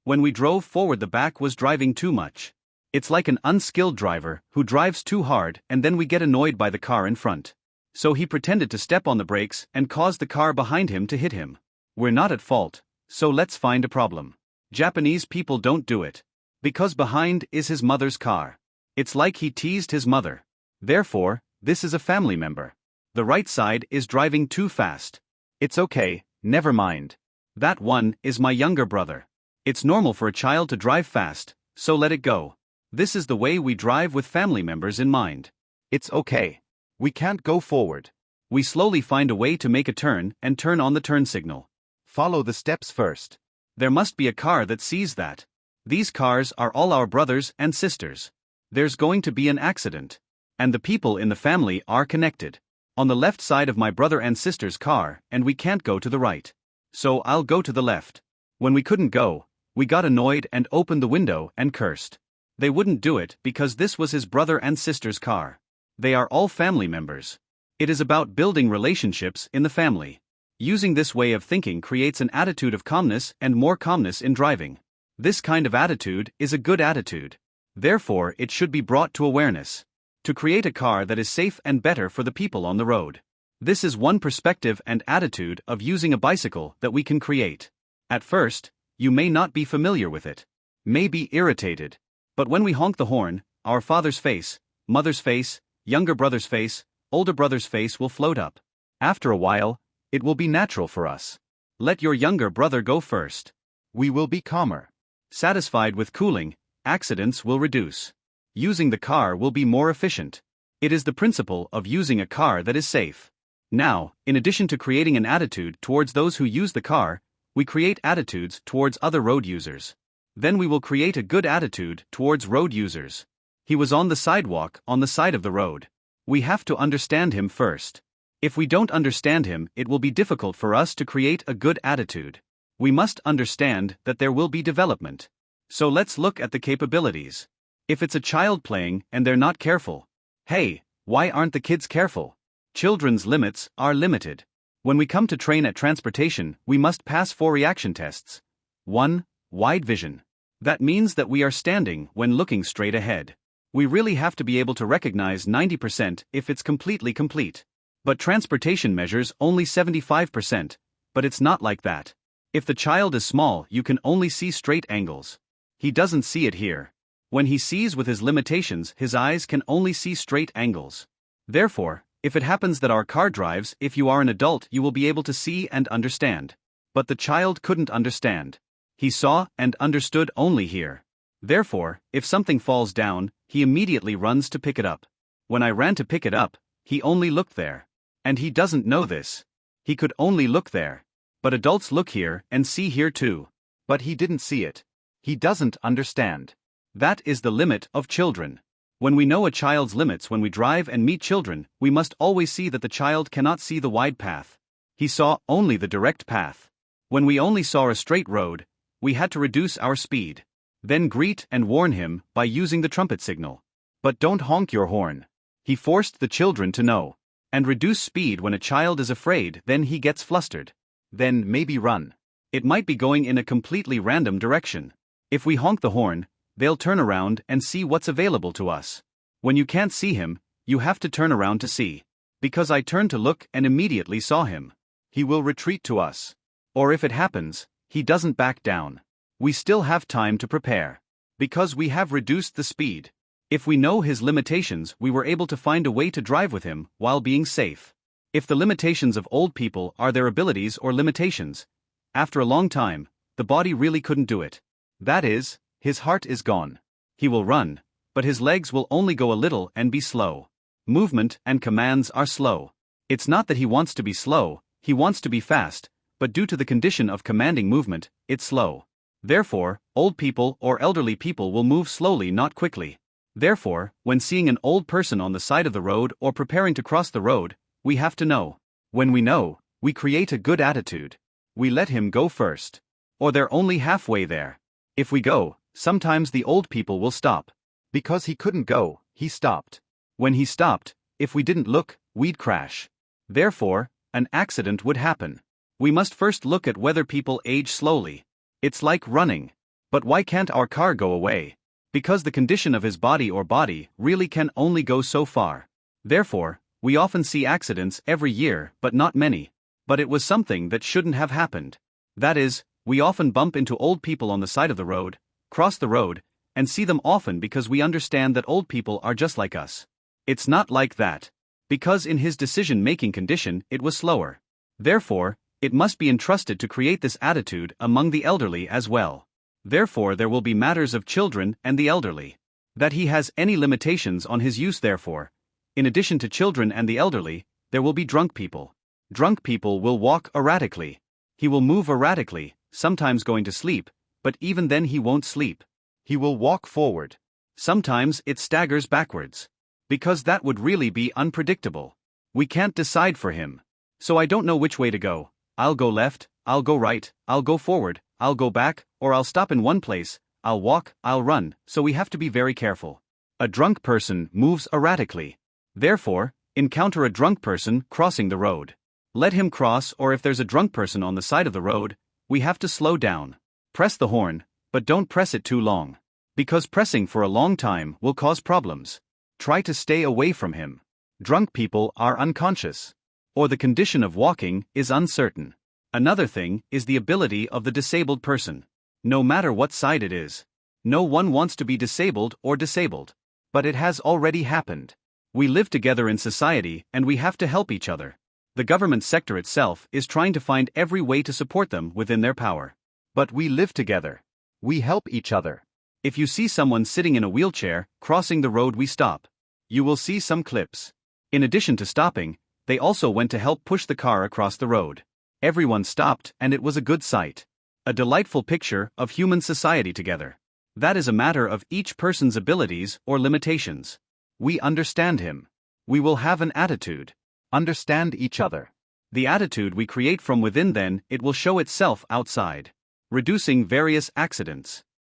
When we drove forward, the back was driving too much. It's like an unskilled driver who drives too hard and then we get annoyed by the car in front. So he pretended to step on the brakes and caused the car behind him to hit him. We're not at fault, so let's find a problem. Japanese people don't do it. Because behind is his mother's car. It's like he teased his mother. Therefore, this is a family member. The right side is driving too fast. It's okay, never mind. That one is my younger brother. It's normal for a child to drive fast, so let it go. This is the way we drive with family members in mind. It's okay. We can't go forward. We slowly find a way to make a turn and turn on the turn signal. Follow the steps first. There must be a car that sees that. These cars are all our brothers and sisters. There's going to be an accident. And the people in the family are connected. On the left side of my brother and sister's car, and we can't go to the right. So I'll go to the left. When we couldn't go, we got annoyed and opened the window and cursed. They wouldn't do it because this was his brother and sister's car. They are all family members. It is about building relationships in the family. Using this way of thinking creates an attitude of calmness and more calmness in driving. This kind of attitude is a good attitude. Therefore, it should be brought to awareness. To create a car that is safe and better for the people on the road. This is one perspective and attitude of using a bicycle that we can create. At first, you may not be familiar with it. May be irritated. But when we honk the horn, our father's face, mother's face, younger brother's face, older brother's face will float up. After a while, it will be natural for us. Let your younger brother go first. We will be calmer. Satisfied with cooling, accidents will reduce. Using the car will be more efficient. It is the principle of using a car that is safe. Now, in addition to creating an attitude towards those who use the car, we create attitudes towards other road users. Then we will create a good attitude towards road users. He was on the sidewalk on the side of the road. We have to understand him first. If we don't understand him, it will be difficult for us to create a good attitude. We must understand that there will be development. So let's look at the capabilities. If it's a child playing and they're not careful. Hey, why aren't the kids careful? Children's limits are limited. When we come to train at transportation, we must pass 4 reaction tests. 1. Wide vision. That means that we are standing when looking straight ahead. We really have to be able to recognize 90% if it's completely complete. But transportation measures only 75%, but it's not like that. If the child is small, you can only see straight angles. He doesn't see it here. When he sees with his limitations, his eyes can only see straight angles. Therefore, if it happens that our car drives, if you are an adult, you will be able to see and understand. But the child couldn't understand. He saw and understood only here. Therefore, if something falls down, he immediately runs to pick it up. When I ran to pick it up, he only looked there. And he doesn't know this. He could only look there. But adults look here and see here too. But he didn't see it. He doesn't understand. That is the limit of children. When we know a child's limits when we drive and meet children, we must always see that the child cannot see the wide path. He saw only the direct path. When we only saw a straight road, we had to reduce our speed. Then greet and warn him by using the trumpet signal. But don't honk your horn. He forced the children to know. And reduce speed when a child is afraid, then he gets flustered. Then maybe run. It might be going in a completely random direction. If we honk the horn, they'll turn around and see what's available to us. When you can't see him, you have to turn around to see. Because I turned to look and immediately saw him. He will retreat to us. Or if it happens, he doesn't back down. We still have time to prepare. Because we have reduced the speed. If we know his limitations, we were able to find a way to drive with him while being safe. If the limitations of old people are their abilities or limitations, after a long time, the body really couldn't do it. That is, his heart is gone. He will run, but his legs will only go a little and be slow. Movement and commands are slow. It's not that he wants to be slow, he wants to be fast, but due to the condition of commanding movement, it's slow. Therefore, old people or elderly people will move slowly, not quickly. Therefore, when seeing an old person on the side of the road or preparing to cross the road, we have to know. When we know, we create a good attitude. We let him go first. Or they're only halfway there. If we go, sometimes the old people will stop. Because he couldn't go, he stopped. When he stopped, if we didn't look, we'd crash. Therefore, an accident would happen. We must first look at whether people age slowly. It's like running. But why can't our car go away? Because the condition of his body or body really can only go so far. Therefore, we often see accidents every year, but not many. But it was something that shouldn't have happened. That is, we often bump into old people on the side of the road, cross the road, and see them often because we understand that old people are just like us. It's not like that. Because in his decision-making condition it was slower. Therefore, it must be entrusted to create this attitude among the elderly as well. Therefore there will be matters of children and the elderly. That he has any limitations on his use therefore. In addition to children and the elderly, there will be drunk people. Drunk people will walk erratically. He will move erratically, sometimes going to sleep, but even then he won't sleep. He will walk forward. Sometimes it staggers backwards. Because that would really be unpredictable. We can't decide for him. So I don't know which way to go. I'll go left, I'll go right, I'll go forward, I'll go back, or I'll stop in one place, I'll walk, I'll run, so we have to be very careful. A drunk person moves erratically. Therefore, encounter a drunk person crossing the road. Let him cross, or if there's a drunk person on the side of the road, we have to slow down. Press the horn, but don't press it too long. Because pressing for a long time will cause problems. Try to stay away from him. Drunk people are unconscious. Or the condition of walking is uncertain. Another thing is the ability of the disabled person. No matter what side it is. No one wants to be disabled or disabled. But it has already happened. We live together in society and we have to help each other. The government sector itself is trying to find every way to support them within their power. But we live together. We help each other. If you see someone sitting in a wheelchair crossing the road, we stop. You will see some clips. In addition to stopping, they also went to help push the car across the road. Everyone stopped and it was a good sight. A delightful picture of human society together. That is a matter of each person's abilities or limitations. We understand him. We will have an attitude. Understand each other. The attitude we create from within, then it will show itself outside. Reducing various accidents.